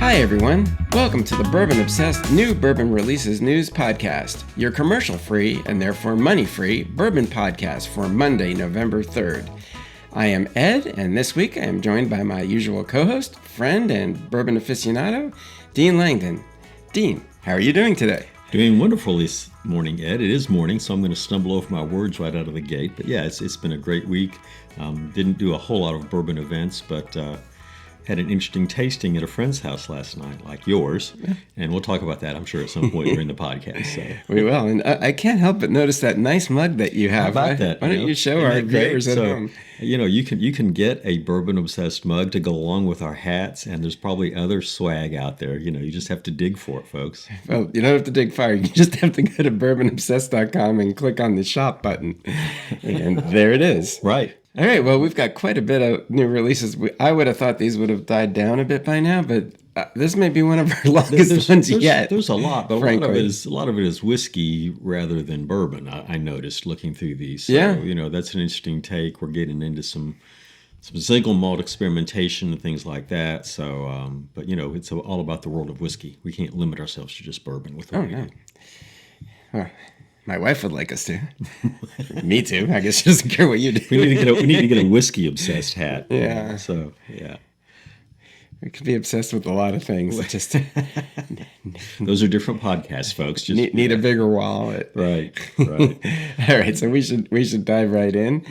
Hi everyone, welcome to the Bourbon Obsessed New Bourbon Releases News Podcast, your commercial-free and therefore money-free bourbon podcast for Monday, November 3rd. I am Ed, and this week I am joined by my usual co-host, friend, and bourbon aficionado, Dean Langdon. Dean, how are you doing today? Doing wonderful this morning, Ed. It is morning, so I'm going to stumble over my words right out of the gate. But yeah, it's been a great week. Didn't do a whole lot of bourbon events, but had an interesting tasting at a friend's house last night, like yours. Yeah. And we'll talk about that, I'm sure, at some point during the podcast. So. We will. And I can't help but notice that nice mug that you have. How about that? Why don't you show our viewers at home? You know, you can get a bourbon-obsessed mug to go along with our hats, and there's probably other swag out there. You know, you just have to dig for it, folks. Well, you don't have to dig far. You just have to go to bourbonobsessed.com and click on the shop button. And there it is. Right. All right, well, we've got quite a bit of new releases. I would have thought these would have died down a bit by now, but this may be one of our longest ones yet. There's a lot, but a lot of it is whiskey rather than bourbon. I noticed looking through these. So, yeah, you know, that's an interesting take. We're getting into some single malt experimentation and things like that. So, but you know, it's all about the world of whiskey. We can't limit ourselves to just bourbon with what we do. Well, my wife would like us to. Me too. I guess she doesn't care what you do. We need to get a whiskey obsessed hat. Yeah. So yeah. We could be obsessed with a lot of things. Just those are different podcasts, folks. Just need a bigger wallet. Right. All right. So we should dive right in.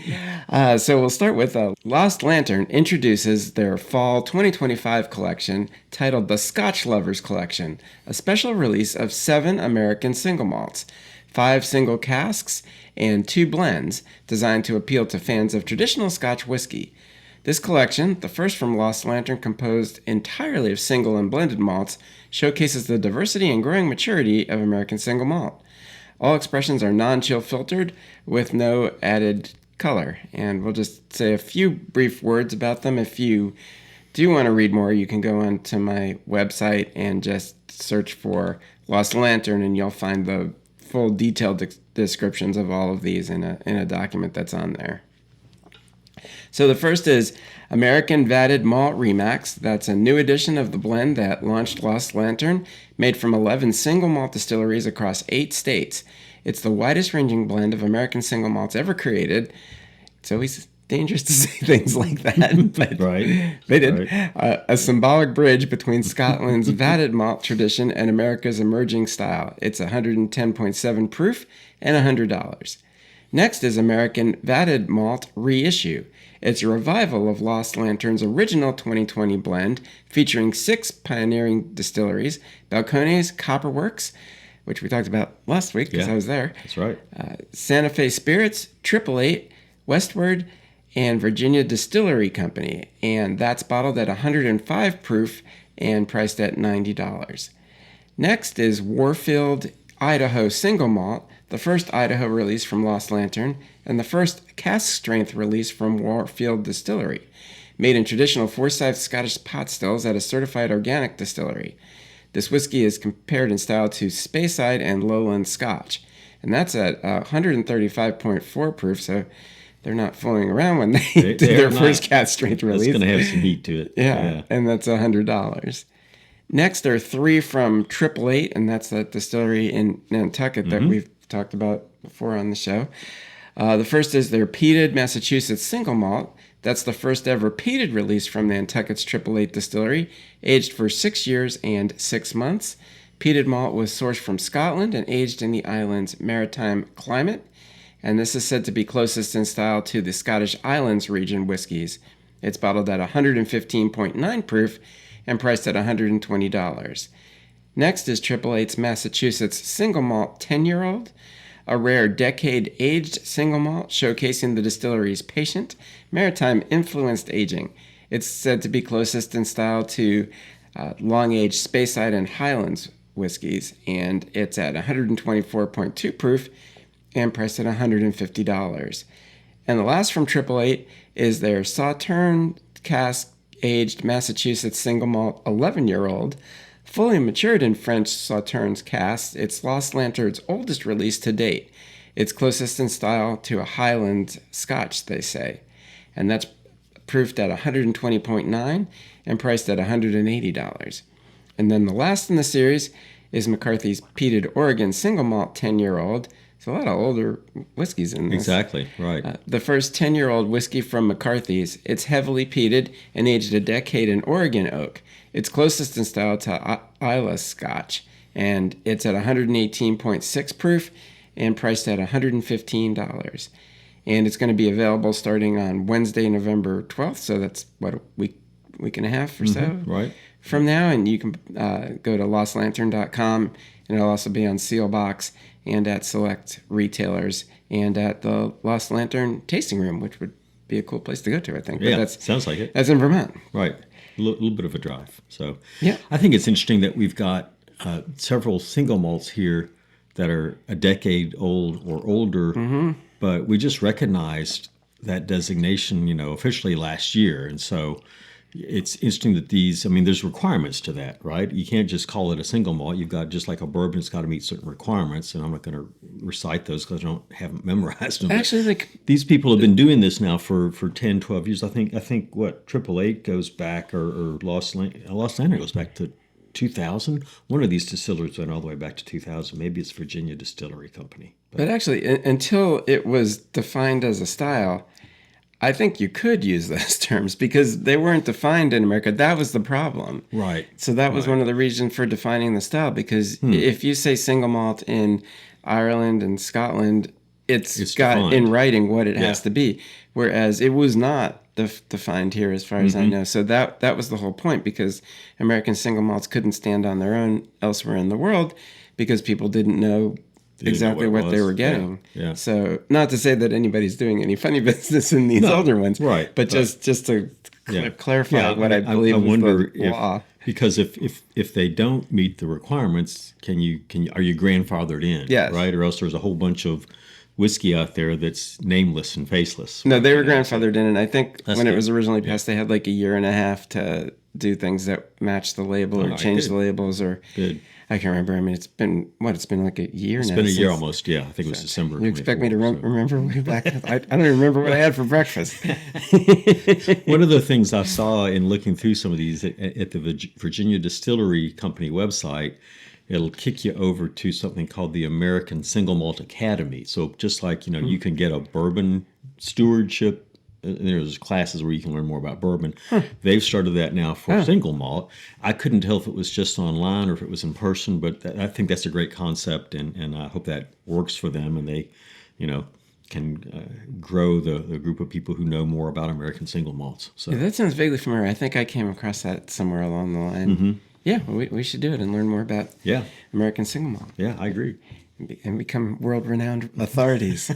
So we'll start with Lost Lantern introduces their fall 2025 collection titled the Scotch Lovers Collection, a special release of 7 American single malts, 5 single casks, and 2 blends designed to appeal to fans of traditional Scotch whiskey. This collection, the first from Lost Lantern composed entirely of single and blended malts, showcases the diversity and growing maturity of American single malt. All expressions are non-chill filtered with no added color. And we'll just say a few brief words about them. If you do want to read more, you can go onto my website and just search for Lost Lantern, and you'll find the full detailed descriptions of all of these in a document that's on there. So the first is American Vatted Malt Remax. That's a new edition of the blend that launched Lost Lantern, made from 11 single malt distilleries across 8 states. It's the widest ranging blend of American single malts ever created. It's always dangerous to say things like that, but right. They did. Right. A symbolic bridge between Scotland's vatted malt tradition and America's emerging style. It's 110.7 proof and $100. Next is American Vatted Malt Reissue. It's a revival of Lost Lantern's original 2020 blend, featuring 6 pioneering distilleries: Balcones Copperworks, which we talked about last week because I was there. That's right. Santa Fe Spirits, 888, Westward, and Virginia Distillery Company. And that's bottled at 105 proof and priced at $90. Next is Warfield Idaho Single Malt, the first Idaho release from Lost Lantern, and the first cask strength release from Warfield Distillery, made in traditional Forsyth Scottish pot stills at a certified organic distillery. This whiskey is compared in style to Speyside and Lowland Scotch, and that's at 135.4 proof, so they're not fooling around when they did their first cask strength release. It's going to have some heat to it. Yeah, and that's $100. Next, there are 3 from 888, and that's that distillery in Nantucket that we've talked about before on the show. The first is their peated Massachusetts single malt. That's the first ever peated release from Nantucket's 888 distillery, aged for 6 years and 6 months. Peated malt was sourced from Scotland and aged in the island's maritime climate, and this is said to be closest in style to the Scottish Islands region whiskeys. It's bottled at 115.9 proof and priced at $120. Next is 888's Massachusetts single malt 10-year-old, a rare decade-aged single malt showcasing the distillery's patient, maritime-influenced aging. It's said to be closest in style to long-aged Speyside and Highlands whiskeys, and it's at 124.2 proof and priced at $150. And the last from 888 is their Sauterne cask-aged Massachusetts single malt 11-year-old, fully matured in French Sauternes casks. It's Lost Lantern's oldest release to date. It's closest in style to a Highland Scotch, they say. And that's proofed at 120.9 and priced at $180. And then the last in the series is McCarthy's Peated Oregon Single Malt 10-year-old. There's a lot of older whiskeys in this. Exactly, right. The first 10-year-old whiskey from McCarthy's. It's heavily peated and aged a decade in Oregon oak. It's closest in style to Isla's Scotch, and it's at 118.6 proof and priced at $115. And it's going to be available starting on Wednesday, November 12th, so that's, what, a week and a half or so right. from now. And you can go to lostlantern.com, and it'll also be on Sealbox and at select retailers and at the Lost Lantern Tasting Room, which would be a cool place to go to, I think. Yeah, but sounds like it. That's in Vermont. Right. A little bit of a drive. So yeah. I think it's interesting that we've got several single malts here that are a decade old or older, but we just recognized that designation, officially last year. And so it's interesting that there's requirements to that, right? You can't just call it a single malt. You've got, just like a bourbon, it's got to meet certain requirements, and I'm not going to recite those because I haven't memorized them. Actually, these people have been doing this now for 10, 12 years. I think what, 888 goes back, or Lost Lantern goes back to 2000. One of these distillers went all the way back to 2000. Maybe it's Virginia Distillery Company. But actually, until it was defined as a style, I think you could use those terms because they weren't defined in America. That was the problem. Right. So that was one of the reasons for defining the style, because if you say single malt in Ireland and Scotland, it's got defined in writing what it has to be, whereas it was not defined here as far as I know. So that was the whole point, because American single malts couldn't stand on their own elsewhere in the world because people didn't know exactly what they were getting. Yeah. So not to say that anybody's doing any funny business in these older ones, right? But just to clarify what I believe is the law. Because if they don't meet the requirements, are you grandfathered in? Yes. Right? Or else there's a whole bunch of whiskey out there that's nameless and faceless. No, they were grandfathered in, and I think when it was originally passed, they had like a year and a half to do things that match the label or change the labels or. Good. I can't remember. I mean, it's been like a year now. It's been a year almost, yeah. I think it was December. You expect me to remember way back? I don't even remember what I had for breakfast. One of the things I saw in looking through some of these at the Virginia Distillery Company website, it'll kick you over to something called the American Single Malt Academy. So just like, you can get a bourbon stewardship, there's classes where you can learn more about bourbon. They've started that now for single malt. I couldn't tell if it was just online or if it was in person, but I think that's a great concept, and I hope that works for them, and they, can grow the group of people who know more about American single malts. So that sounds vaguely familiar. I think I came across that somewhere along the line. Yeah, we should do it and learn more about American single malt. Yeah, I agree. And become world-renowned authorities.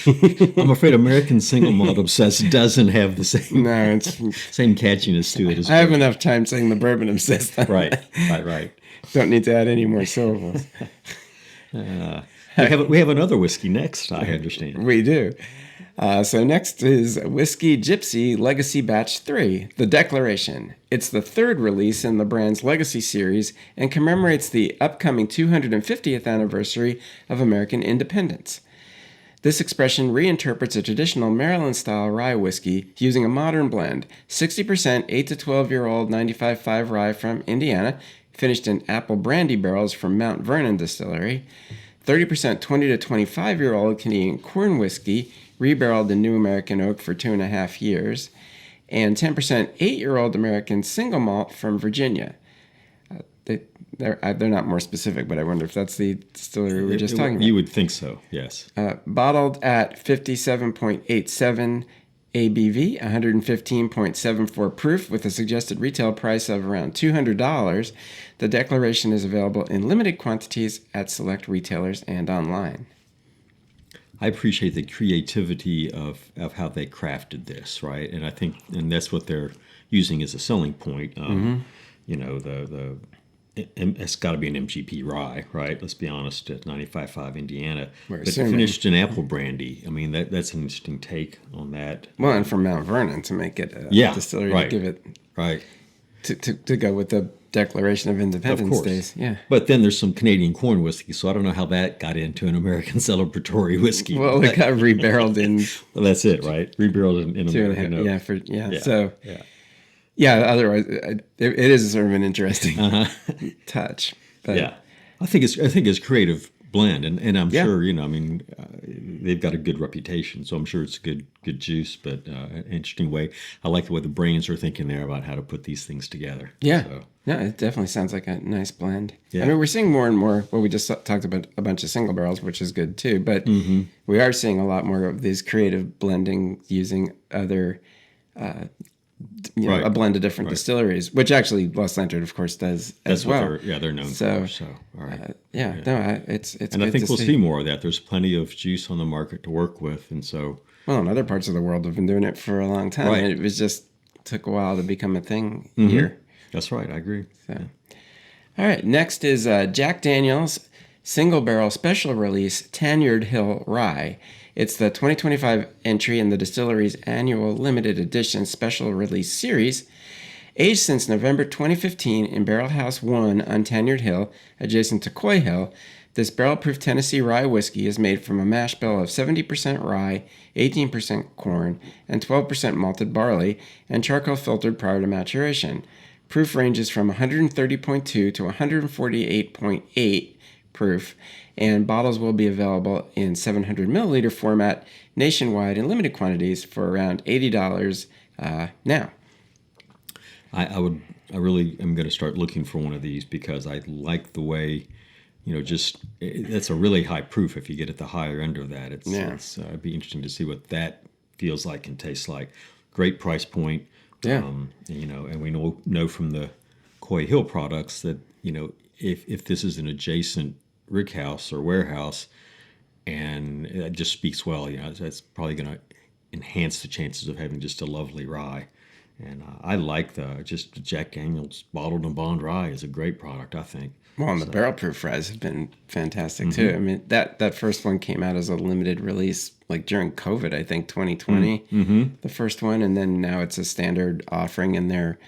I'm afraid American Single Malt Obsessed doesn't have the same same catchiness to it. I have enough time saying the Bourbon Obsessed. Right. Don't need to add any more syllables. We have another whiskey next, I understand. We do. So next is Whiskey JYPSI Legacy Batch 3, The Declaration. It's the third release in the brand's Legacy series and commemorates the upcoming 250th anniversary of American independence. This expression reinterprets a traditional Maryland-style rye whiskey using a modern blend, 60% 8 to 12-year-old 95.5 rye from Indiana, finished in apple brandy barrels from Mount Vernon Distillery, 30% 20 to 25-year-old Canadian corn whiskey, rebarreled in New American Oak for 2.5 years, and 10% 8-year-old American single malt from Virginia. They're not more specific, but I wonder if that's the distillery we were just talking about. You would think so, yes. Bottled at 57.87 ABV, 115.74 proof, with a suggested retail price of around $200. The Declaration is available in limited quantities at select retailers and online. I appreciate the creativity of how they crafted this, right? And I think, and that's what they're using as a selling point. It's got to be an MGP rye, right? Let's be honest, at 95.5 Indiana. But finished in apple brandy. I mean, that's an interesting take on that. Well, and from Mount Vernon to make it a distillery to give it to go with the Declaration of Independence Days. Yeah. But then there's some Canadian corn whiskey, so I don't know how that got into an American celebratory whiskey. Well, it got rebarreled in. Well, that's it, right? Rebarreled in American. Yeah, otherwise it is sort of an interesting touch. But, Yeah, I think it's creative blend, and I'm Yeah. sure I mean they've got a good reputation, so I'm sure it's good juice. But an interesting way. I like the way the brains are thinking there about how to put these things together. Yeah. So, No, it definitely sounds like a nice blend. Yeah. I mean, we're seeing more and more. Well, we just talked about a bunch of single barrels, which is good too. But Mm-hmm. we are seeing a lot more of these creative blending using other, Right. a blend of different distilleries, which actually Lost Lantern, of course, does That's as what well. they're known So, for. So all right. No, it's And good I think to we'll see more of that. There's plenty of juice on the market to work with, and so Well, in other parts of the world have been doing it for a long time. Right. It was just took a while to become a thing here. that's right. I agree. So. All right, next is Jack Daniel's Single Barrel Special Release Tanyard Hill Rye. It's the 2025 entry in the distillery's annual limited edition special release series. Aged since November 2015 in Barrel House 1 on Tanyard Hill, adjacent to Coy Hill, this barrel-proof Tennessee rye whiskey is made from a mash bill of 70% rye, 18% corn, and 12% malted barley, and charcoal filtered prior to maturation. Proof ranges from 130.2 to 148.8 proof, and bottles will be available in 700 milliliter format nationwide in limited quantities for around $80 now. I really am going to start looking for one of these because I like the way, that's a really high proof if you get at the higher end of that. It'd be interesting to see what that feels like and tastes like. Great price point. Yeah. And we know from the Coy Hill products that, if this is an adjacent rickhouse or warehouse, and it just speaks well, that's probably going to enhance the chances of having just a lovely rye. And I like the Jack Daniel's Bottled-in-Bond Rye is a great product, I think. Well, and the barrel proof ryes have been fantastic too. I mean, that first one came out as a limited release like during COVID, I think 2020, the first one, and then now it's a standard offering in their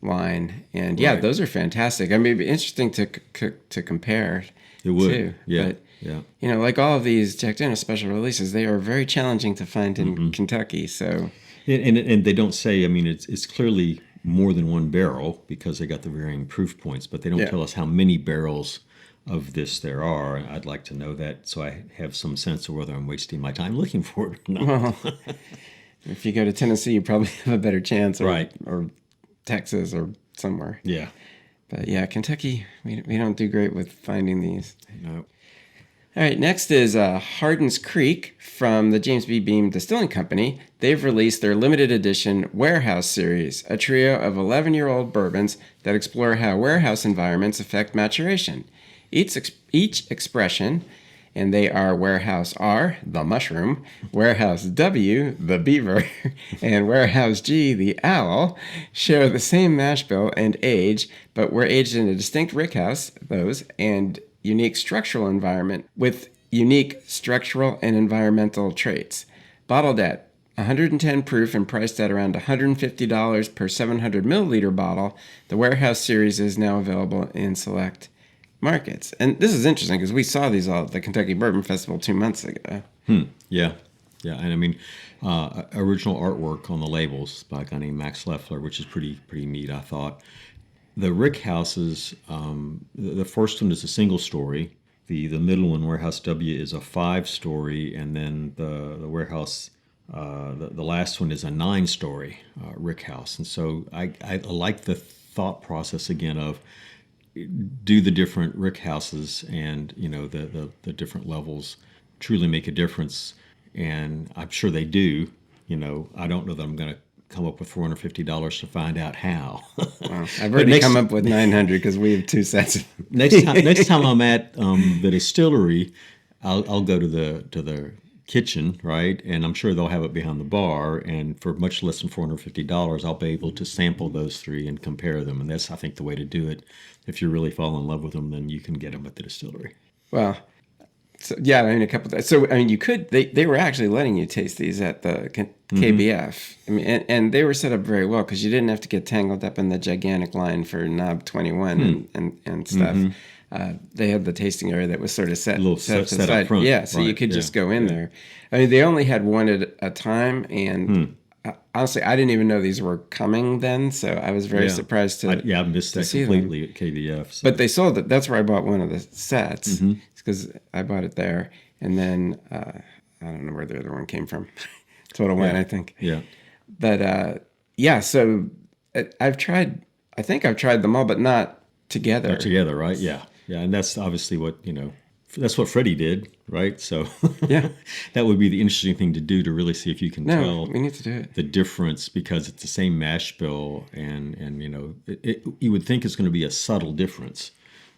line. And Right. those are fantastic. I mean, it'd be interesting to compare. It would, too. yeah, But, yeah. like all of these Jack Daniel's special releases, they are very challenging to find in Kentucky. So, And they don't say, I mean, it's clearly more than one barrel because they got the varying proof points, but they don't tell us how many barrels of this there are. I'd like to know that so I have some sense of whether I'm wasting my time looking for it or not. well, if you go to Tennessee, you probably have a better chance, Right. or Texas or somewhere. Yeah. But Kentucky, we don't do great with finding these. No. All right, next is Hardin's Creek from the James B. Beam Distilling Company. They've released their limited edition Warehouse series, a trio of 11-year-old bourbons that explore how warehouse environments affect maturation. Each expression, and they are Warehouse R, the mushroom, Warehouse W, the beaver, and Warehouse G, the owl, share the same mash bill and age, but were aged in a distinct rickhouse, and unique structural environment with unique structural and environmental traits. Bottled at 110 proof and priced at around $150 per 700 milliliter bottle, the Warehouse series is now available in select markets. And this is interesting because we saw these all at the Kentucky Bourbon Festival 2 months ago. Yeah. Yeah. And I mean, original artwork on the labels by a guy named Max Leffler, which is pretty neat, I thought. The rick houses, the first one is a single story. The middle one, Warehouse W, is a 5-story, and then the warehouse, the last one is a 9-story rick house. And so I like the thought process again of do the different rick houses and the different levels truly make a difference, and I'm sure they do. I don't know that I'm going to come up with $450 to find out how. Well, I've already come up with $900 because we have 2 sets. Next time I'm at the distillery, I'll go to the kitchen, right? And I'm sure they'll have it behind the bar. And for much less than $450, I'll be able to sample those 3 and compare them. And that's, I think, the way to do it. If you really fall in love with them, then you can get them at the distillery. Well, so, I mean, a couple of, so I mean, you could. They were actually letting you taste these at the KBF. I mean, and they were set up very well because you didn't have to get tangled up in the gigantic line for knob 21 and stuff. They had the tasting area that was sort of set to the side. Up front. Yeah, so you could just go in there. I mean, they only had one at a time, and honestly, I didn't even know these were coming then, so I was very surprised to I missed that completely at KVF. So. But they sold it. That's where I bought one of the sets, because I bought it there. And then I don't know where the other one came from. Total Wine, I think. Yeah. But so I've tried. I think I've tried them all, but not together. Not together, right? Yeah, and that's obviously what that's what Freddie did, right? So that would be the interesting thing to do, to really see if you can tell. We need to do it. The difference, because it's the same mash bill, and you would think it's going to be a subtle difference.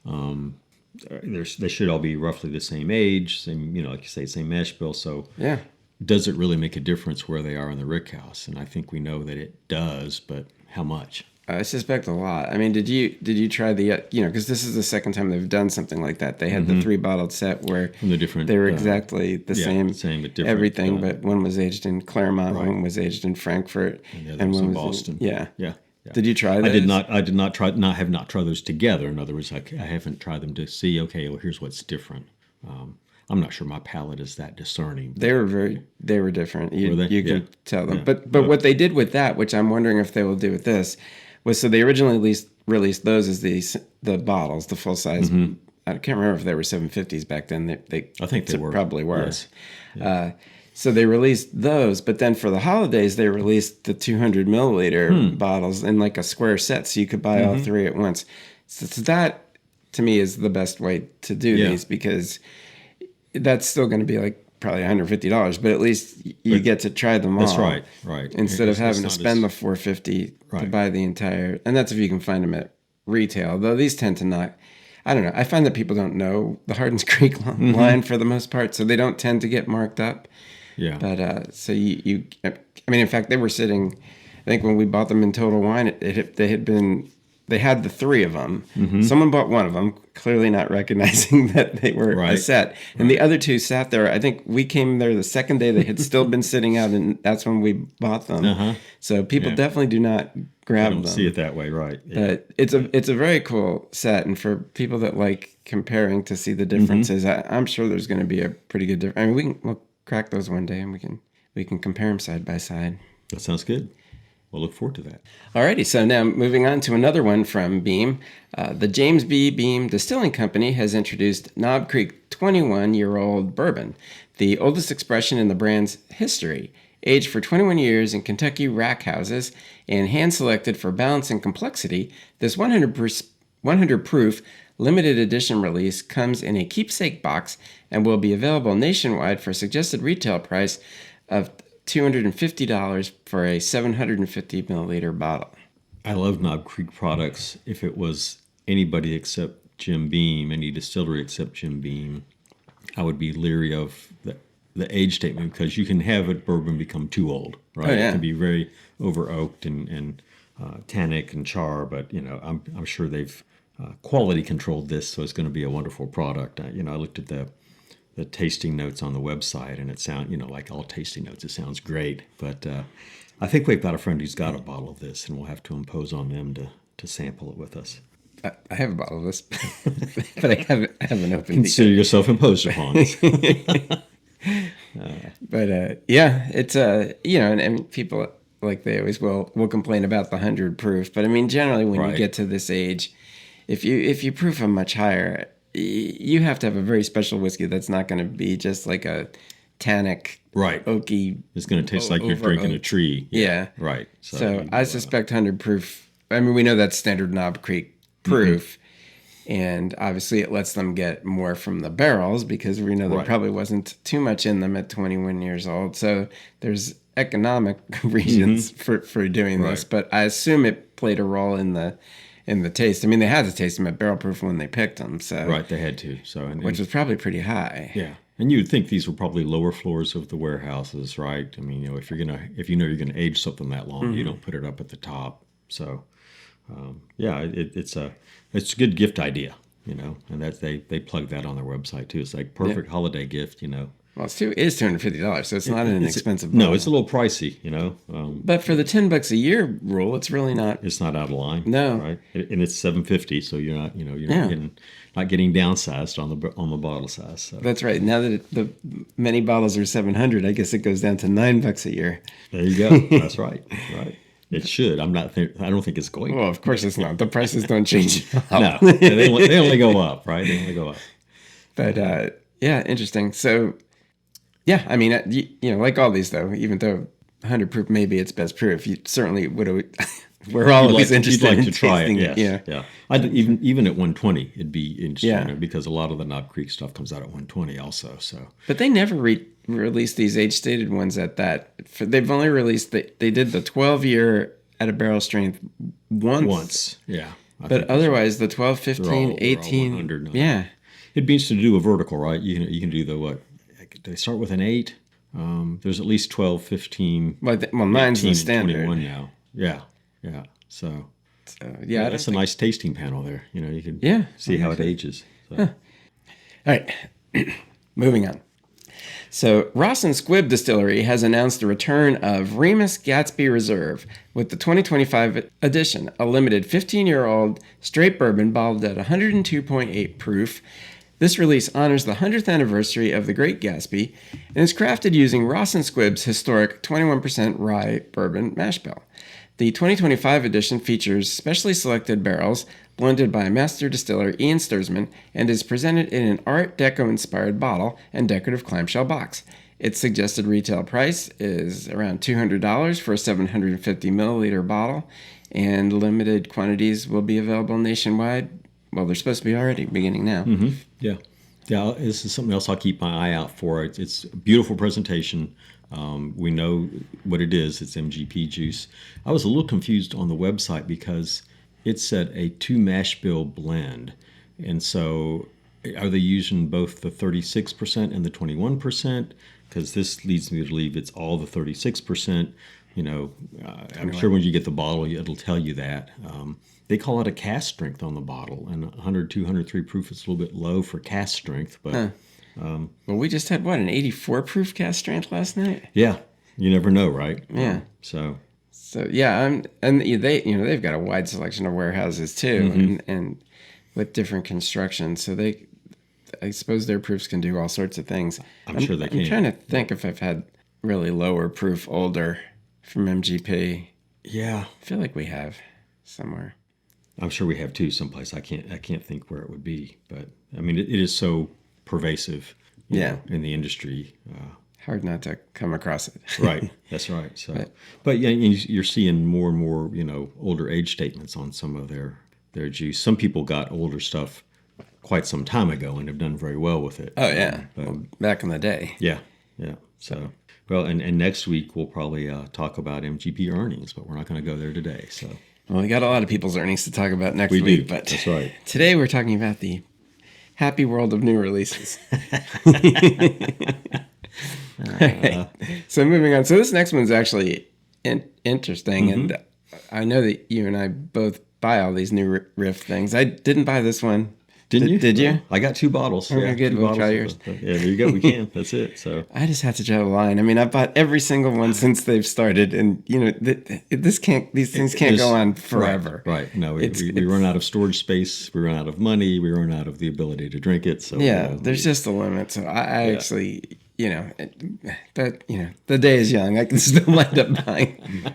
They should all be roughly the same age, same like you say, same mash bill. So does it really make a difference where they are in the rickhouse? And I think we know that it does, but how much? I suspect a lot. I mean, did you try the because this is the second time they've done something like that. They had the 3 bottled set where they were exactly the same but different, everything, but one was aged in Claremont, one was aged in Frankfurt, and one was in Boston. Yeah. Did you try those? I did not try. Have not tried those together. In other words, I haven't tried them to see. Okay, well, here's what's different. I'm not sure my palate is that discerning. They were different. You can tell them. But what they did with that, which I'm wondering if they will do with this, was so they originally released those as the bottles, the full size. I can't remember if they were 750s back then. I think they were. Probably were. Yes. Yeah. So they released those, but then for the holidays they released the 200 milliliter bottles in like a square set, so you could buy all 3 at once. So that to me is the best way to do these, because that's still going to be like probably $150, but at least you get to try them all. That's right. Instead of having to spend the $450 to buy the entire, and that's if you can find them at retail. Though these tend to not. I don't know. I find that people don't know the Hardin's Creek line for the most part, so they don't tend to get marked up. Yeah. But so you I mean, in fact, they were sitting. I think when we bought them in Total Wine, they had the 3 of them. Someone bought one of them, clearly not recognizing that they were a set. And the other 2 sat there. I think we came there the second day. They had still been sitting out, and that's when we bought them. So people definitely do not grab them. See it that way, right? Yeah. But it's a very cool set, and for people that like comparing to see the differences, I'm sure there's going to be a pretty good difference. I mean, we'll crack those one day, and we can compare them side by side. That sounds good. We'll look forward to that. Alrighty, so now moving on to another one from Beam. The James B. Beam Distilling Company has introduced Knob Creek 21-year-old bourbon, the oldest expression in the brand's history. Aged for 21 years in Kentucky rack houses and hand-selected for balance and complexity, this 100 proof limited edition release comes in a keepsake box and will be available nationwide for a suggested retail price of $250 for a 750 milliliter bottle. I love Knob Creek products. If it was anybody except Jim Beam, any distillery except Jim Beam, I would be leery of the age statement, because you can have a bourbon become too old, right? Oh, yeah. It can be very over oaked and tannic and char, but I'm sure they've quality controlled this, so it's going to be a wonderful product. I looked at the tasting notes on the website, and it sounds, like all tasting notes, it sounds great. But I think we've got a friend who's got a bottle of this, and we'll have to impose on them to sample it with us. I have a bottle of this, but I haven't opened it. Consider yourself imposed upon. But it's and people, like they always will complain about the 100 proof. But I mean, generally when you get to this age, if you proof them much higher, you have to have a very special whiskey that's not going to be just like a tannic, oaky. It's going to taste like you're drinking a tree. Yeah. Right. So I suspect 100 proof. I mean, we know that's standard Knob Creek proof. And obviously it lets them get more from the barrels, because we know there probably wasn't too much in them at 21 years old. So there's economic reasons for doing this. But I assume it played a role in the taste. I mean, they had to taste them at barrel proof when they picked them. So they had to. So which was probably pretty high. Yeah. And you would think these were probably lower floors of the warehouses, right? I mean, if you're you're gonna age something that long, you don't put it up at the top. So it's a good gift idea, and that they plug that on their website too. It's like perfect holiday gift, Well, it's $250, so it's not an inexpensive bottle. No, it's a little pricey, But for the $10 a year rule, it's really not. It's not out of line. No. Right? And it's $750, so you're not, not getting downsized on the bottle size. So. That's right. Now that the many bottles are $700, I guess it goes down to $9 a year. There you go. That's right. Right. It should. I don't think it's going. Well, of course it's not. The prices don't change at all. No, they only go up, right? They only go up. But yeah, interesting. So, yeah, I mean, like all these though, even though 100 proof may be its best proof, you certainly would. We're always interested in tasting it. Yeah. Even at 120, it'd be interesting because a lot of the Knob Creek stuff comes out at 120 also. So, but they never released these age-stated ones at that. They've only released they did the 12-year at a barrel strength once. Yeah. But otherwise, the 12, 15, 18, yeah. It'd be interesting to do a vertical, right? You can do the what? They start with an 8. There's at least 12, 15. Well, 9's the standard. 21 now. Yeah. So yeah, that's a nice tasting panel there. You can see how it ages. So. Huh. All right, moving on. So Ross and Squibb Distillery has announced the return of Remus Gatsby Reserve with the 2025 edition, a limited 15-year-old straight bourbon bottled at 102.8 proof. This release honors the 100th anniversary of the Great Gatsby and is crafted using Ross and Squibb's historic 21% rye bourbon mash bill. The 2025 edition features specially selected barrels blended by master distiller Ian Sturzman and is presented in an Art Deco-inspired bottle and decorative clamshell box. Its suggested retail price is around $200 for a 750 milliliter bottle, and limited quantities will be available nationwide. Well, they're supposed to be already, beginning now. Mm-hmm. Yeah. This is something else I'll keep my eye out for. It's a beautiful presentation. We know what it is. It's MGP juice. I was a little confused on the website because it said a 2 mash bill blend. And so are they using both the 36% and the 21%? Because this leads me to believe it's all the 36%. I'm sure when you get the bottle, it'll tell you that. They call it a cast strength on the bottle, and 102, 103 proof is a little bit low for cast strength. But well, we just had an 84 proof cast strength last night. Yeah, you never know, right? Yeah. So yeah, and they've got a wide selection of warehouses too, and with different construction. So I suppose their proofs can do all sorts of things. I'm sure they can. I'm trying to think if I've had really lower proof older from MGP. Yeah, I feel like we have somewhere. I'm sure we have too someplace. I can't think where it would be, but I mean it is so pervasive in the industry. Hard not to come across it. Right, that's right. So, but yeah, you're seeing more and more older age statements on some of their juice. Some people got older stuff quite some time ago and have done very well with it. Oh yeah, back in the day. Yeah. So well, and next week we'll probably talk about MGP earnings, but we're not going to go there today. So. Well, we got a lot of people's earnings to talk about next week, but that's right. Today we're talking about the happy world of new releases. Right. So moving on. So this next one's actually interesting, and I know that you and I both buy all these new Riff things. I didn't buy this one. Didn't you? Did you? I got 2 bottles. Okay, good. We'll try yours. Yeah, there you go. We can. That's it. So I just have to draw the line. I mean, I bought every single one since they've started, and these things can't go on forever. Right. No, we run out of storage space. We run out of money. We run out of the ability to drink it. So there's just a limit. So I actually. The day is young. I can still end up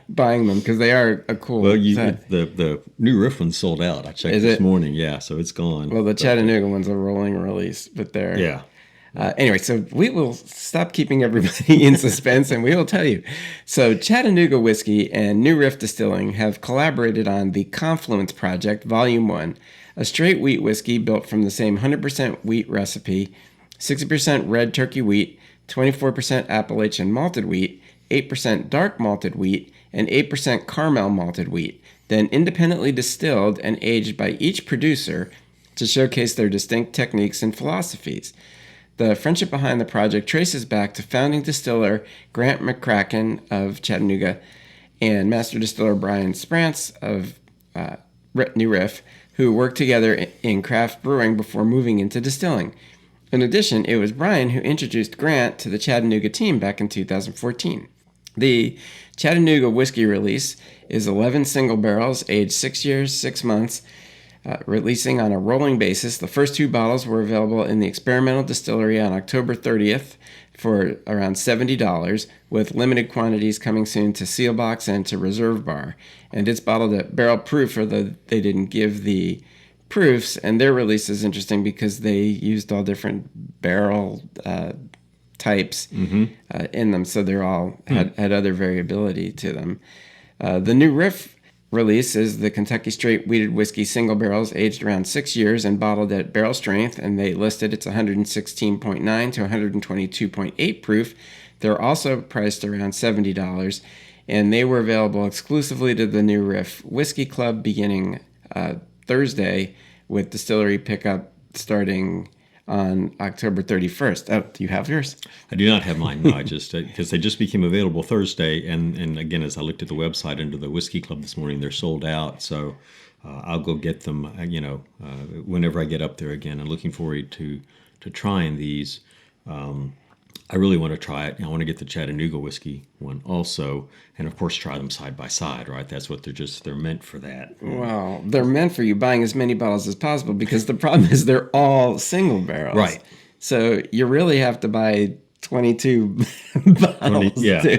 buying them because they are a cool. Well, the new Riff one sold out. I checked this morning. Yeah, so it's gone. Well, the Chattanooga one's a rolling release, but they're anyway. So we will stop keeping everybody in suspense, and we will tell you. So Chattanooga Whiskey and New Riff Distilling have collaborated on the Confluence Project, Volume 1, a straight wheat whiskey built from the same 100% wheat recipe, 60% red turkey wheat, 24% Appalachian malted wheat, 8% dark malted wheat, and 8% caramel malted wheat, then independently distilled and aged by each producer to showcase their distinct techniques and philosophies. The friendship behind the project traces back to founding distiller Grant McCracken of Chattanooga and master distiller Brian Sprance of New Riff, who worked together in craft brewing before moving into distilling. In addition, it was Brian who introduced Grant to the Chattanooga team back in 2014. The Chattanooga whiskey release is 11 single barrels aged 6 years, 6 months, releasing on a rolling basis. The first 2 bottles were available in the experimental distillery on October 30th for around $70, with limited quantities coming soon to Sealbox and to Reserve Bar. And it's bottled at barrel proof, although they didn't give the proofs, and their release is interesting because they used all different barrel types in them, so they're all had other variability to them. The new Riff release is the Kentucky Straight Wheated Whiskey single barrels aged around 6 years and bottled at barrel strength, and they listed it's 116.9 to 122.8 proof. They're also priced around $70, and they were available exclusively to the new Riff Whiskey Club beginning Thursday, with distillery pickup starting on October 31st. Oh, do you have yours? I do not have mine. No, I just because they just became available Thursday, and again, as I looked at the website under the Whiskey Club this morning, they're sold out. So I'll go get them. Whenever I get up there again. I'm looking forward to trying these. I really want to try it. I want to get the Chattanooga whiskey one also, and of course try them side by side, right? That's what they're meant for that. Well, they're meant for you buying as many bottles as possible, because the problem is they're all single barrels. Right. So you really have to buy 22 bottles.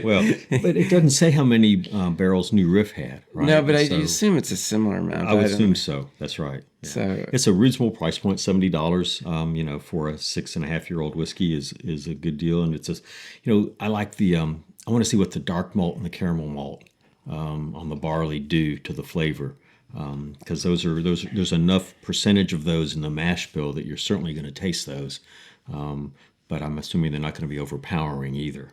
Well, but it doesn't say how many barrels New Riff had, right? No, but I assume it's a similar amount. I would assume so. That's right. Yeah. So it's a reasonable price point, $70. For a 6.5-year-old whiskey is a good deal, and it's just, I like the. I want to see what the dark malt and the caramel malt on the barley do to the flavor, because there's enough percentage of those in the mash bill that you're certainly going to taste those. But I'm assuming they're not going to be overpowering either.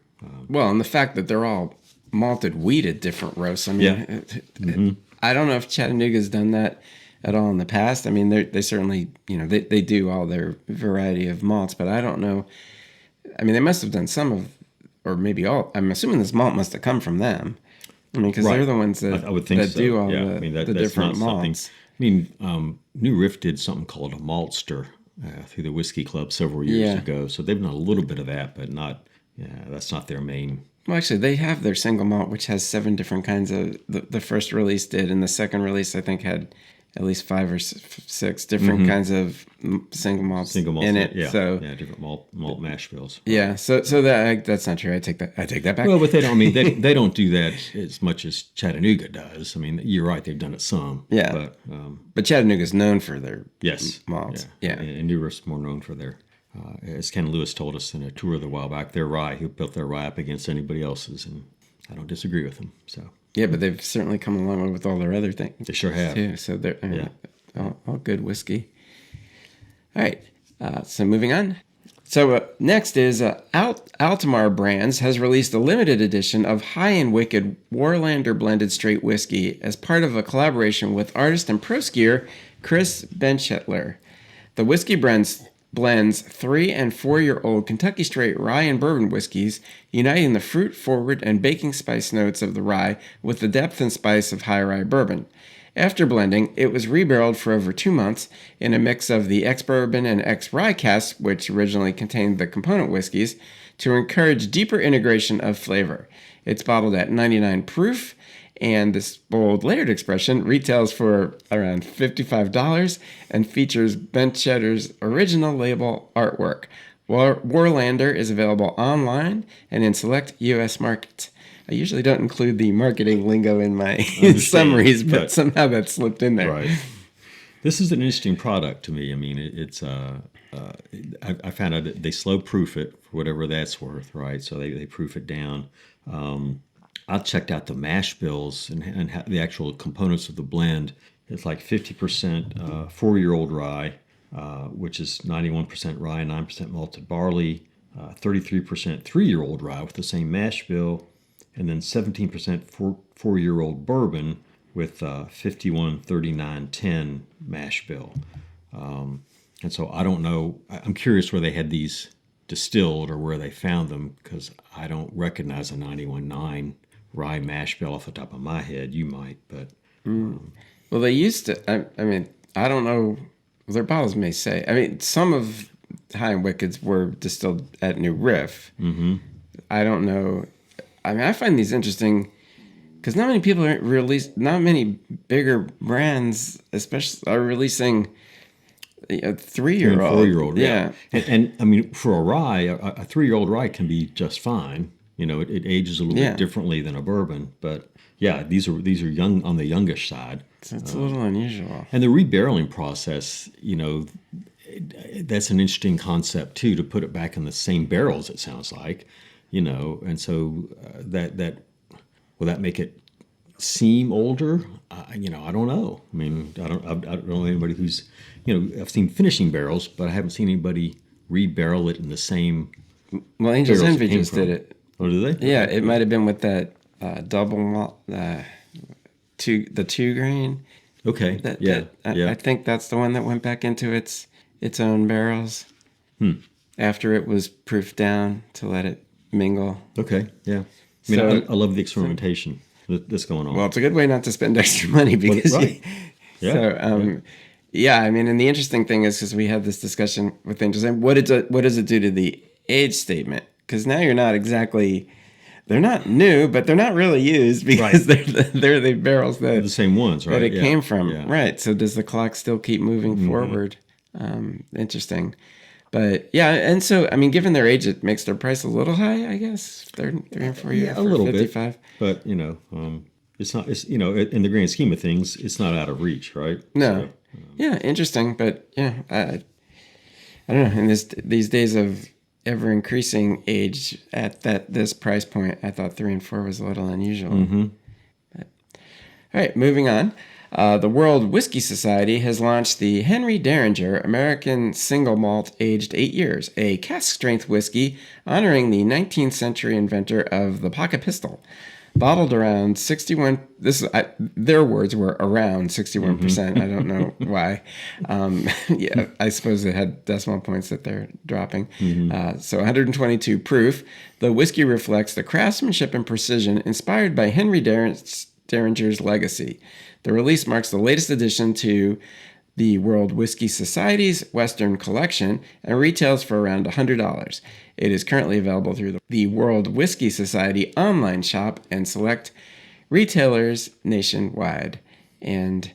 Well, and the fact that they're all malted wheat at different roasts. I mean, I don't know if Chattanooga's done that at all in the past. I mean, they certainly, they do all their variety of malts, but I don't know. I mean, they must have done some of, or maybe all. I'm assuming this malt must have come from them. I mean, because they're the ones that, I would think that so. do all the different malts. New Riff did something called a maltster through the Whiskey Club several years ago. So they've done a little bit of that, but not. That's not their main. Well, actually, they have their single malt, which has 7 different kinds of. The first release did, and the second release I think had at least 5 or 6 different kinds of single malts in it. Yeah, so different malt mash bills. Yeah, so that's not true. I take that back. Well, but they don't. I mean, they don't do that as much as Chattanooga does. I mean, you're right. They've done it some. Yeah, but Chattanooga's known for their malts. Yeah. And New Riff's more known for their. As Ken Lewis told us in a tour a while back, their rye, he built their rye up against anybody else's, and I don't disagree with him. So yeah, but they've certainly come a long way with all their other things. They sure have. Too. So they're all good whiskey. All right, so moving on. So next is Altamar Brands has released a limited edition of high-end Wicked Warlander blended straight whiskey as part of a collaboration with artist and pro skier Chris Benchetler. The whiskey blends 3- and 4-year-old Kentucky Straight rye and bourbon whiskeys, uniting the fruit-forward and baking spice notes of the rye with the depth and spice of high rye bourbon. After blending, it was rebarreled for over 2 months in a mix of the ex-bourbon and ex-rye casks, which originally contained the component whiskeys, to encourage deeper integration of flavor. It's bottled at 99 proof, and this bold layered expression retails for around $55 and features Benchetler's original label artwork. Warlander is available online and in select U.S. markets. I usually don't include the marketing lingo in my summaries, but somehow that slipped in there. Right. This is an interesting product to me. I mean, it's I found out that they slow proof it for whatever that's worth, right? So they proof it down. I checked out the mash bills and the actual components of the blend. It's like 50% 4-year-old rye, which is 91% rye and 9% malted barley, 33% 3-year-old rye with the same mash bill, and then 17% 4-year-old bourbon with 51-39-10 mash bill. And so I don't know. I'm curious where they had these distilled or where they found them, because I don't recognize a 91.9 rye mash bill off the top of my head. You might, but well, they used to. I mean, I don't know. Their bottles may say. I mean, some of high Wickeds were distilled at New Riff. Mm-hmm. I don't know. I mean, I find these interesting because not many people not many bigger brands, especially, are releasing a 3-year-old. 4-year-old, yeah. And I mean, for a rye, a 3-year-old rye can be just fine. It ages a little bit differently than a bourbon, but yeah, these are young, on the youngish side. So it's a little unusual. And the rebarreling process, that's an interesting concept too, to put it back in the same barrels. It sounds like, and so that will that make it seem older? I don't know. I mean, I don't know anybody who's, I've seen finishing barrels, but I haven't seen anybody rebarrel it in the same. Well, Angel's Envy just did it. Oh, did they? Yeah, it might have been with that double malt, the 2 grain. Okay. I think that's the one that went back into its own barrels after it was proofed down to let it mingle. Okay. Yeah. I mean, I love the experimentation that's going on. Well, it's a good way not to spend extra money because. Right. Yeah. So, yeah. I mean, and the interesting thing is because we had this discussion with Angels, and what does it do to the age statement? Because now you're not exactly. They're not new, but they're not really used because they're the barrels that they're the same ones, right? That it came from, yeah. right? So does the clock still keep moving forward? Interesting, but yeah, and so I mean, given their age, it makes their price a little high, I guess. 3 and 4 years, a little 55. Bit, but it's not. It's in the grand scheme of things, it's not out of reach, right? No, yeah, interesting, but yeah, I don't know. In these days of ever increasing age at this price point, I thought 3 and 4 was a little unusual. Mm-hmm. But, all right, moving on. The World Whiskey Society has launched the Henry Derringer American Single Malt aged 8 years, a cask strength whiskey honoring the 19th century inventor of the pocket pistol. Bottled around 61. Their words were around 61%. Mm-hmm. I don't know why. Yeah, I suppose it had decimal points that they're dropping. Mm-hmm. So 122 proof. The whiskey reflects the craftsmanship and precision inspired by Henry Derringer's legacy. The release marks the latest addition to the World Whiskey Society's Western Collection and retails for around $100. It is currently available through the World Whiskey Society online shop and select retailers nationwide. And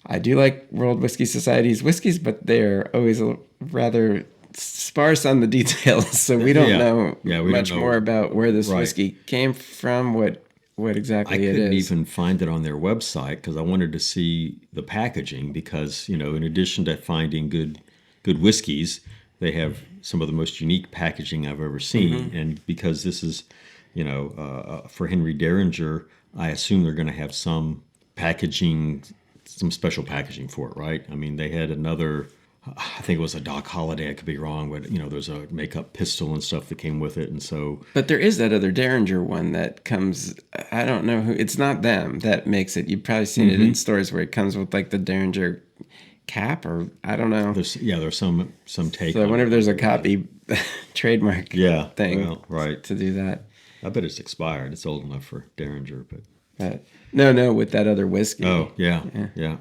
I do like World Whiskey Society's whiskeys, but they're always rather sparse on the details, so we don't know much more about where this whiskey came from, what exactly it is. I couldn't even find it on their website because I wanted to see the packaging because, in addition to finding good whiskeys, they have some of the most unique packaging I've ever seen. Mm-hmm. And because this is, for Henry Derringer, I assume they're going to have some packaging, some special packaging for it, right? I mean, they had another, I think it was a Doc Holliday, I could be wrong, but, there's a makeup pistol and stuff that came with it. And so. But there is that other Derringer one that comes, I don't know who, it's not them that makes it. You've probably seen it in stores where it comes with like the Derringer cap, or I don't know. There's some take. So I wonder if there's a copy trademark thing to do that. I bet it's expired. It's old enough for Derringer, but no, with that other whiskey. Oh yeah.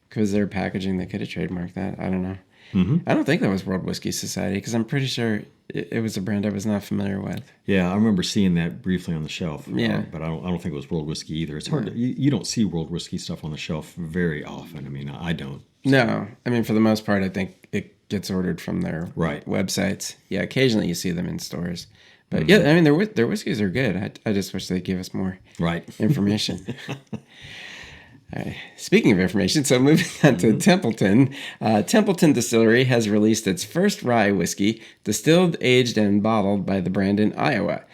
Because their packaging, they could have trademarked that. I don't know. Mm-hmm. I don't think that was World Whiskey Society because I'm pretty sure it was a brand I was not familiar with. Yeah, I remember seeing that briefly on the shelf. Yeah, but I don't think it was World Whiskey either. It's hard. You don't see World Whiskey stuff on the shelf very often. I mean, I don't. No, I mean for the most part, I think it gets ordered from their websites. Yeah, occasionally you see them in stores, but yeah, I mean their whiskeys are good. I just wish they'd give us more information. Speaking of information, so moving on to Templeton. Templeton Distillery has released its first rye whiskey, distilled, aged, and bottled by the brand in Iowa.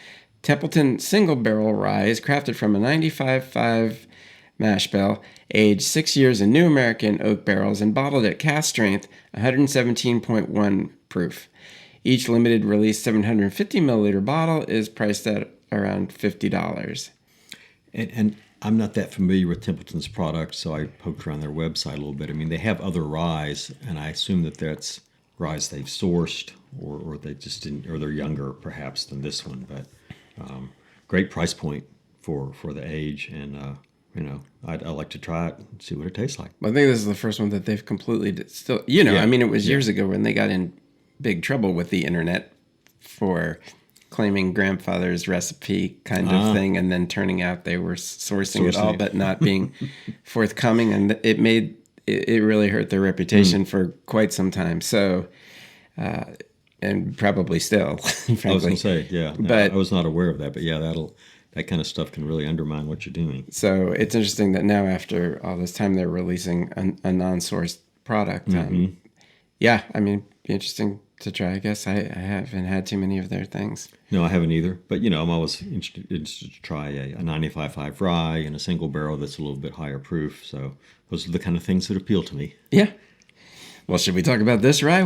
Templeton Single Barrel Rye is crafted from a 95.5 mash bill, aged 6 years in new American oak barrels, and bottled at cask strength, 117.1 proof. Each limited release 750 milliliter bottle is priced at around $50. And I'm not that familiar with Templeton's product, so I poked around their website a little bit. I mean, they have other ryes, and I assume that's ryes they've sourced, or they just didn't, or they're younger perhaps than this one. But great price point for the age, and I'd like to try it and see what it tastes like. I think this is the first one that they've completely distilled. I mean, it was years ago when they got in big trouble with the internet for claiming grandfather's recipe kind of thing, and then turning out they were sourcing it all, but not being forthcoming, and it really hurt their reputation for quite some time. So, and probably still. Frankly. I was going to say, yeah, but I was not aware of that, but yeah, that kind of stuff can really undermine what you're doing. So it's interesting that now, after all this time, they're releasing a non-sourced product. Yeah, I mean, be interesting to try. I guess I haven't had too many of their things. No, I haven't either. But I'm always interested to try a 95.5 rye and a single barrel that's a little bit higher proof. So those are the kind of things that appeal to me. Yeah. Well, should we talk about this rye?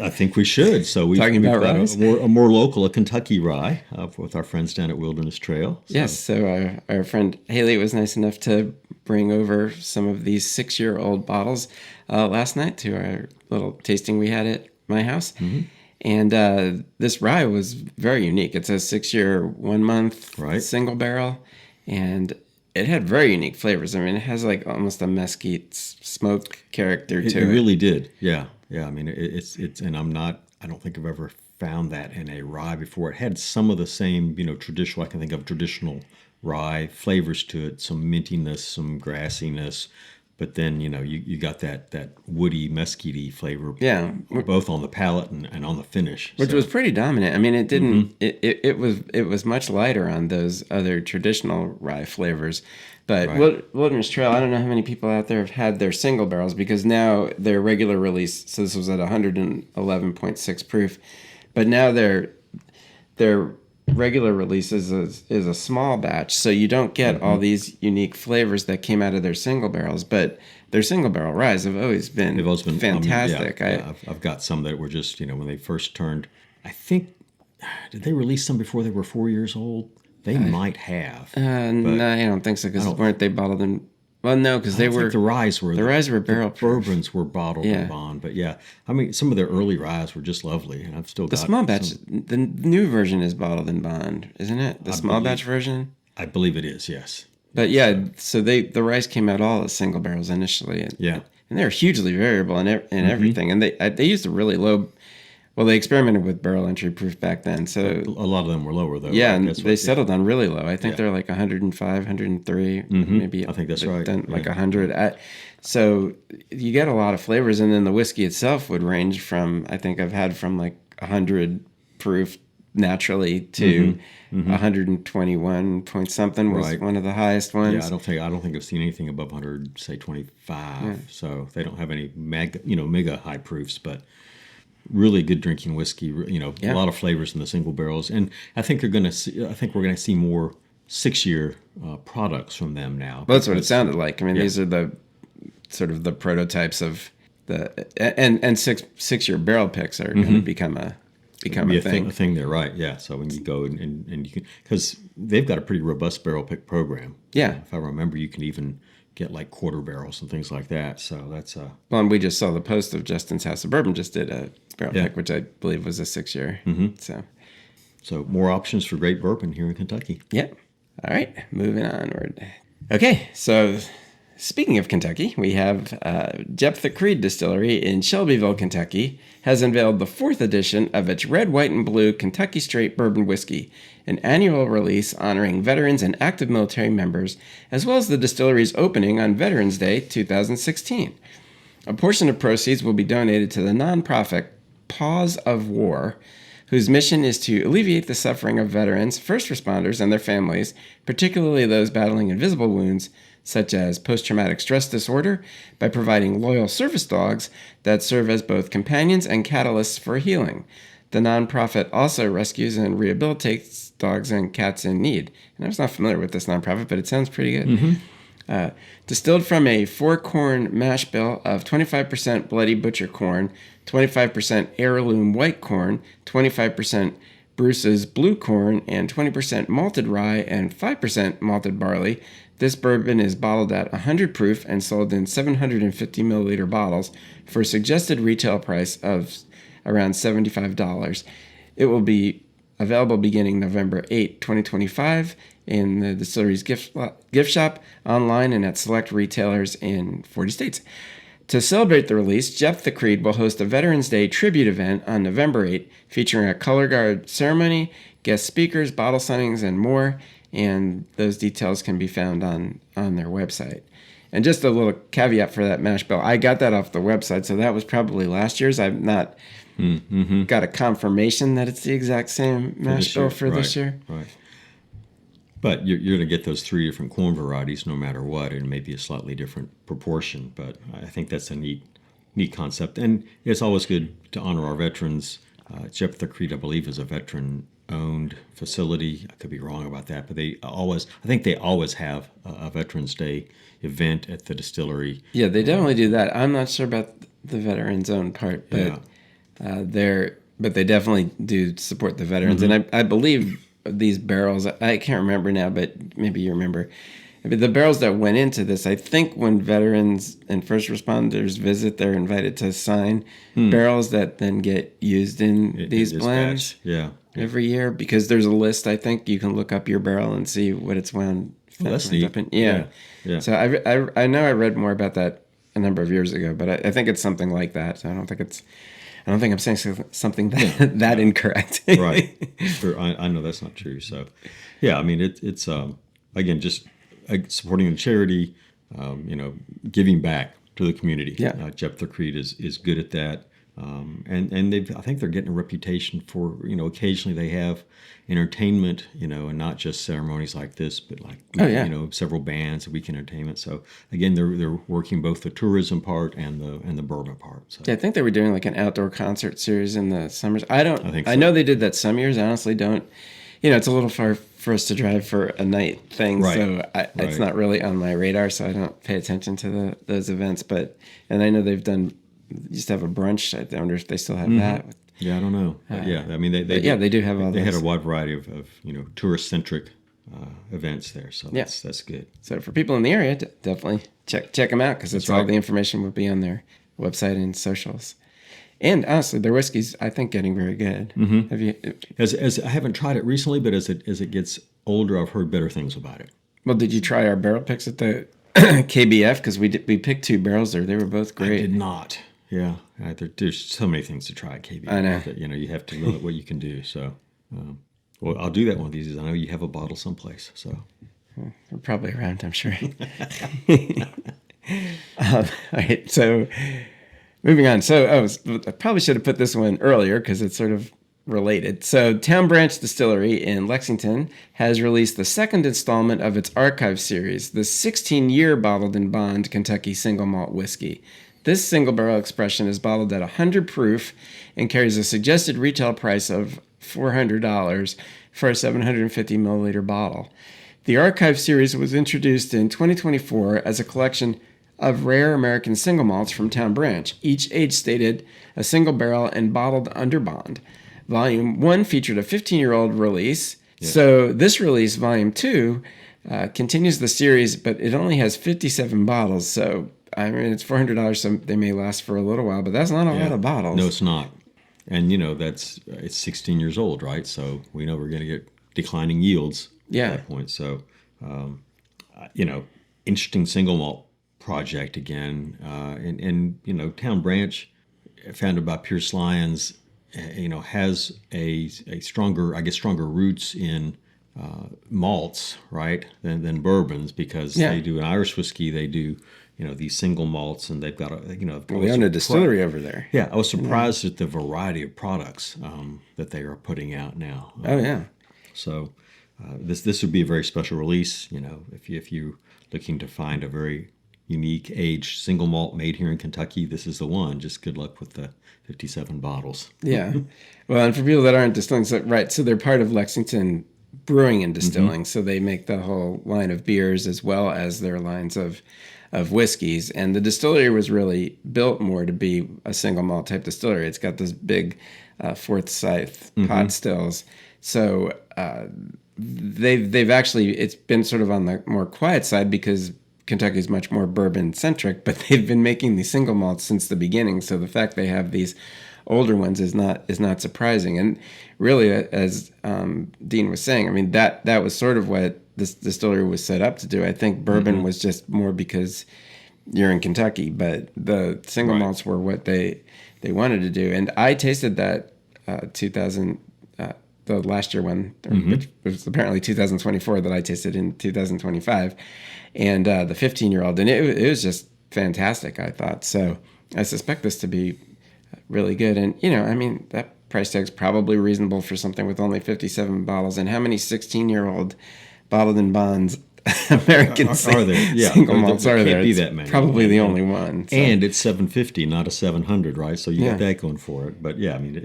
I think we should. So we've got a more local, a Kentucky rye with our friends down at Wilderness Trail. So. Yes. So our friend Haley was nice enough to bring over some of these 6-year-old bottles last night to our little tasting we had at my house. Mm-hmm. And this rye was very unique. It's a 6-year, 1 month single barrel, and it had very unique flavors. I mean, it has like almost a mesquite smoke character to it. It really did. Yeah. Yeah. I mean, it's and I don't think I've ever found that in a rye before. It had some of the same, traditional, I can think of traditional rye flavors to it, some mintiness, some grassiness. But then, you got that woody, mesquite flavor, both on the palate and on the finish. Which was pretty dominant. I mean, it didn't, it was much lighter on those other traditional rye flavors. But Wilderness Trail, I don't know how many people out there have had their single barrels, because now their regular release, so this was at 111.6 proof, but now their regular release is a small batch, so you don't get all these unique flavors that came out of their single barrels. But their single barrel ryes have always been fantastic. I've got some that were just, when they first turned, I think, did they release some before they were 4 years old? They might have. No, I don't think so, because weren't they bottled in? Well, no, because they were. The ryes were. The ryes were barrel proof. Bourbons were bottled in bond, but I mean, some of their early ryes were just lovely, and I've still got the small batch. The new version is bottled in bond, isn't it? The small batch version. I believe it is. Yes. But so the ryes came out all as single barrels initially, and they're hugely variable in everything, and they used a really low. Well, they experimented with barrel entry proof back then, so a lot of them were lower though. Yeah, and they settled on really low. I think they're like 105, 103, maybe. I think that's right. Like 100. So you get a lot of flavors, and then the whiskey itself would range from, I think I've had from like 100 proof naturally to 121 point something was one of the highest ones. Yeah, I don't think I've seen anything above 100, say 25. Yeah. So they don't have any mega high proofs, but really good drinking whiskey. A lot of flavors in the single barrels, and I think we're going to see more 6-year products from them now. Well, that's what it sounded like. I mean, these are the sort of the prototypes of and 6-year barrel picks are going to become a thing. A thing there, right? Yeah. So when you go and you can, because they've got a pretty robust barrel pick program. Yeah. If I remember, you can even get like quarter barrels and things like that. So that's well, and we just saw the post of Justin's House of Bourbon just did a barrel pick, which I believe was a 6-year. So more options for great bourbon here in Kentucky. Yep. All right, moving onward. Okay, so speaking of Kentucky, we have Jeptha Creed Distillery in Shelbyville, Kentucky, has unveiled the 4th edition of its Red, White, and Blue Kentucky Straight Bourbon Whiskey, an annual release honoring veterans and active military members, as well as the distillery's opening on Veterans Day 2016. A portion of proceeds will be donated to the nonprofit Paws of War, whose mission is to alleviate the suffering of veterans, first responders, and their families, particularly those battling invisible wounds, such as post-traumatic stress disorder, by providing loyal service dogs that serve as both companions and catalysts for healing. The nonprofit also rescues and rehabilitates dogs and cats in need. And I was not familiar with this nonprofit, but it sounds pretty good. Distilled from a 4-corn mash bill of 25% bloody butcher corn, 25% heirloom white corn, 25% Bruce's blue corn, and 20% malted rye and 5% malted barley, this bourbon is bottled at 100 proof and sold in 750 milliliter bottles for a suggested retail price of around $75. It will be available beginning November 8, 2025 in the distillery's gift shop, online, and at select retailers in 40 states. To celebrate the release, Jeptha Creed will host a Veterans Day tribute event on November 8th, featuring a color guard ceremony, guest speakers, bottle signings, and more. And those details can be found on their website. And just a little caveat for that mash bill. I got that off the website, so that was probably last year's. I've not got a confirmation that it's the exact same mash bill for this year. Right. But you're going to get those 3 different corn varieties no matter what, and maybe a slightly different proportion. But I think that's a neat concept. And it's always good to honor our veterans. Jeptha Creed, I believe, is a veteran-owned facility. I could be wrong about that, but I think they always have a Veterans Day event at the distillery. Yeah, they definitely do that. I'm not sure about the veterans-owned part, but but they definitely do support the veterans. And I believe these barrels, I can't remember now, but maybe you remember. But the barrels that went into this, I think when veterans and first responders visit, they're invited to sign barrels that then get used in these blends every year, because there's a list. I think you can look up your barrel and see what it's wound. That's neat. Up in. Yeah. So I know I read more about that a number of years ago, but I think it's something like that. So I don't think I'm saying something that incorrect. Right. Sure. I know that's not true. So, yeah, I mean, it's again, just supporting the charity, giving back to the community. Yeah. Jeptha Creed is good at that. And I think they're getting a reputation for, occasionally they have entertainment, and not just ceremonies like this, but like, several bands, a weekend entertainment. So again, they're working both the tourism part and the bourbon part. So. Yeah, I think they were doing like an outdoor concert series in the summers. I think so. I know they did that some years. I honestly don't. It's a little far for us to drive for a night thing, so it's not really on my radar. So I don't pay attention to those events. And I know they've done. Used to have a brunch. I wonder if they still have that. Yeah, I don't know. But I mean, they do have all. They had a wide variety of tourist centric events there, so that's good. So for people in the area, definitely check them out, because all the information will be on their website and socials. And honestly, their whiskey's, I think, getting very good. Mm-hmm. Have you? As I haven't tried it recently, but as it gets older, I've heard better things about it. Well, did you try our barrel picks at the KBF? Because we picked 2 barrels there. They were both great. I did not. Yeah, there's so many things to try at KBF. I know. That, you have to limit what you can do. So, well, All do that one of these. I know you have a bottle someplace. So, they're probably around, I'm sure. All right, so moving on. So, I probably should have put this one earlier because it's sort of related. So, Town Branch Distillery in Lexington has released the second installment of its archive series, the 16-year Bottled-in-Bond Kentucky Single Malt Whiskey. This single barrel expression is bottled at 100 proof and carries a suggested retail price of $400 for a 750 milliliter bottle. The archive series was introduced in 2024 as a collection of rare American single malts from Town Branch, each age stated a single barrel and bottled under bond. Volume 1 featured a 15-year-old release. Yeah. So this release, Volume 2, continues the series, but it only has 57 bottles. So, I mean, it's $400, so they may last for a little while, but that's not a lot of bottles. No, it's not. And, it's 16 years old, right? So we know we're going to get declining yields at that point. So, interesting single malt project again. And Town Branch, founded by Pierce Lyons, has a stronger roots in malts, right, than bourbons, because they do an Irish whiskey, they do these single malts, and they've got we own a distillery over there. Yeah, I was surprised at the variety of products that they are putting out now. So this would be a very special release. If you're looking to find a very unique aged single malt made here in Kentucky, this is the one. Just good luck with the 57 bottles. Yeah. Well, and for people that aren't distilling, so they're part of Lexington Brewing and Distilling, so they make the whole line of beers as well as their lines of whiskeys. And the distillery was really built more to be a single malt type distillery. It's got those big Forsyth pot stills. So they've actually, it's been sort of on the more quiet side because Kentucky is much more bourbon centric, but they've been making these single malts since the beginning. So the fact they have these older ones is not surprising. And really, as Dean was saying, I mean, that was sort of what this distillery was set up to do. I think bourbon was just more because you're in Kentucky, but the single Right. malts were what they wanted to do. And I tasted that 2000, the last year one, which was apparently 2024 that I tasted in 2025, and the 15-year-old, and it was just fantastic, I thought. So I suspect this to be really good. And, I mean, that price tag's probably reasonable for something with only 57 bottles. And how many 16-year-old Bottled-in-Bonds American Are there? Yeah. single malts there are can't there? be It's that many. probably the only one. So. And it's 750, not a 700, right? So you Yeah. got that going for it. But yeah, I mean,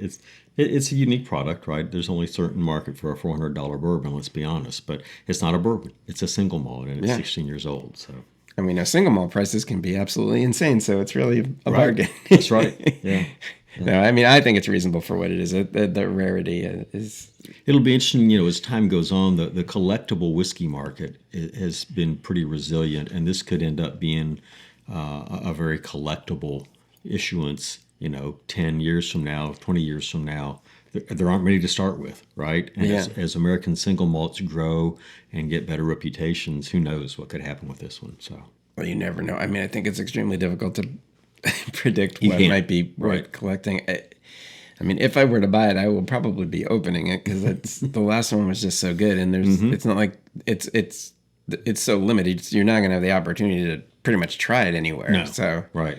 it's a unique product, right? There's only a certain market for a $400 bourbon, let's be honest. But it's not a bourbon. It's a single malt, and it's 16 years old. So I mean, single malt prices can be absolutely insane, so it's really a Right. bargain. That's right. Yeah. No, I mean, I think it's reasonable for what it is. The rarity is. It'll be interesting, as time goes on, the collectible whiskey market has been pretty resilient, and this could end up being a very collectible issuance, 10 years from now, 20 years from now. There aren't many to start with, right? And as American single malts grow and get better reputations, who knows what could happen with this one. So, Well, you never know. I mean, I think it's extremely difficult to predict You what can't. might be worth Right. collecting. I mean, if I were to buy it, I will probably be opening it because it's the last one was just so good, and it's not like it's so limited. You're not going to have the opportunity to pretty much try it anywhere. No. So right.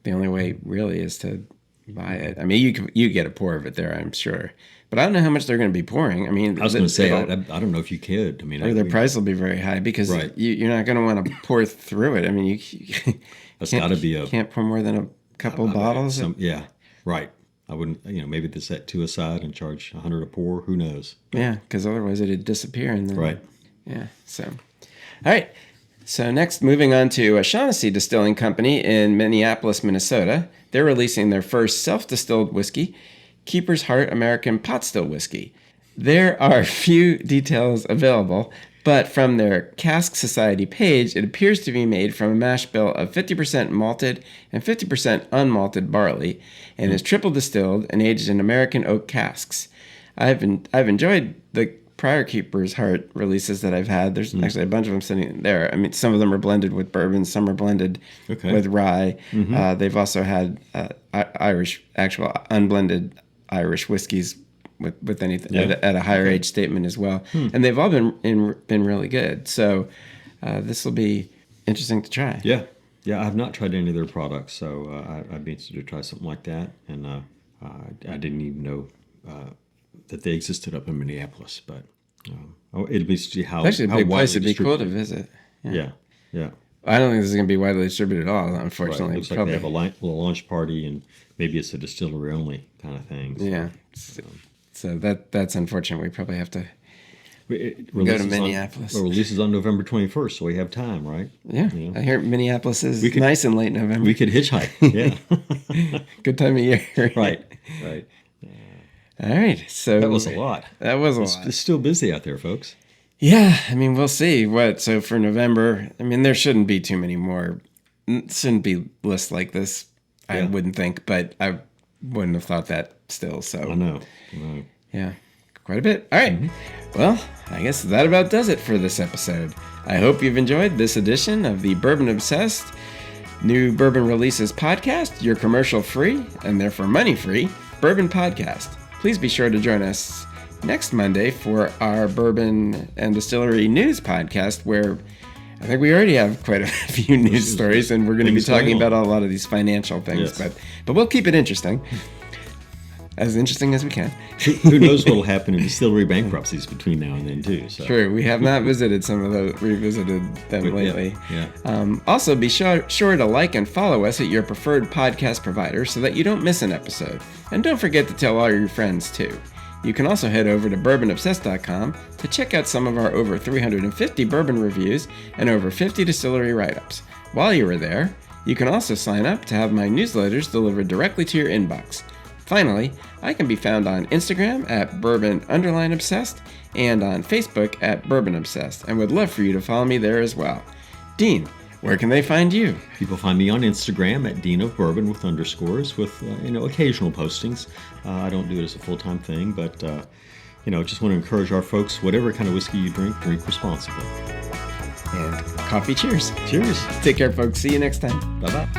the only way really is to buy it. I mean, you get a pour of it there, I'm sure, but I don't know how much they're going to be pouring. I mean, I was going to say, I don't know if you could. I mean, or their price will be very high because Right. you're not going to want to pour through it. I mean, That's got to be a can't pour more than a couple bottles. yeah, right. I wouldn't, maybe they set two aside and charge $100 a pour. Who knows? Yeah, because otherwise it'd disappear. And then, Right. Yeah. So, all right. So next, moving on to Shaughnessy Distilling Company in Minneapolis, Minnesota. They're releasing their first self-distilled whiskey, Keeper's Heart American Pot Still Whiskey. There are few details available, but from their Cask Society page, it appears to be made from a mash bill of 50% malted and 50% unmalted barley, and is triple distilled and aged in American oak casks. I've enjoyed the prior Keeper's Heart releases that I've had. There's actually a bunch of them sitting there. I mean, some of them are blended with bourbon, some are blended with rye. They've also had actual unblended Irish whiskeys with anything at a higher age statement as well, and they've all been really good. So this will be interesting to try. Yeah. I have not tried any of their products, so I'd be interested to try something like that. And I didn't even know that they existed up in Minneapolis, but it'll be see how It's actually a how big widely place. It'd be cool to distributed. visit. Yeah. I don't think this is going to be widely distributed at all, Right. unfortunately. Looks like they have a little launch party, and maybe it's a distillery only kind of thing. So, Yeah. So that's unfortunate. We probably have to. It Go to releases Minneapolis. Releases on November 21st, so we have time, right? Yeah. You know? I hear Minneapolis is nice in late November. We could hitchhike. Yeah. Good time of year. Right. All right. So That was a lot. That was a lot. It's still busy out there, folks. Yeah. I mean, we'll see. So for November, I mean, there shouldn't be too many more. Shouldn't be lists like this, I wouldn't think, but I wouldn't have thought that still. So I know. yeah, quite a bit. All right. Well, I guess that about does it for this episode. I hope you've enjoyed this edition of the Bourbon Obsessed New Bourbon Releases podcast, your commercial-free and therefore money-free bourbon podcast. Please be sure to join us next Monday for our Bourbon and Distillery News podcast, where I think we already have quite a few news stories, and we're going to be talking about a lot of these financial things, but we'll keep it interesting. As interesting as we can. Who knows what will happen in distillery bankruptcies between now and then, too. So. True. We have not visited some of those, revisited them lately. Yeah. Also, be sure to like and follow us at your preferred podcast provider so that you don't miss an episode. And don't forget to tell all your friends, too. You can also head over to bourbonobsessed.com to check out some of our over 350 bourbon reviews and over 50 distillery write-ups. While you are there, you can also sign up to have my newsletters delivered directly to your inbox. Finally, I can be found on Instagram at bourbon_obsessed and on Facebook at Bourbon Obsessed, and would love for you to follow me there as well. Dean, where can they find you? People find me on Instagram at Dean of Bourbon with underscores with occasional postings. I don't do it as a full-time thing, but just want to encourage our folks, whatever kind of whiskey you drink responsibly. And coffee cheers. Cheers. Take care, folks. See you next time. Bye-bye.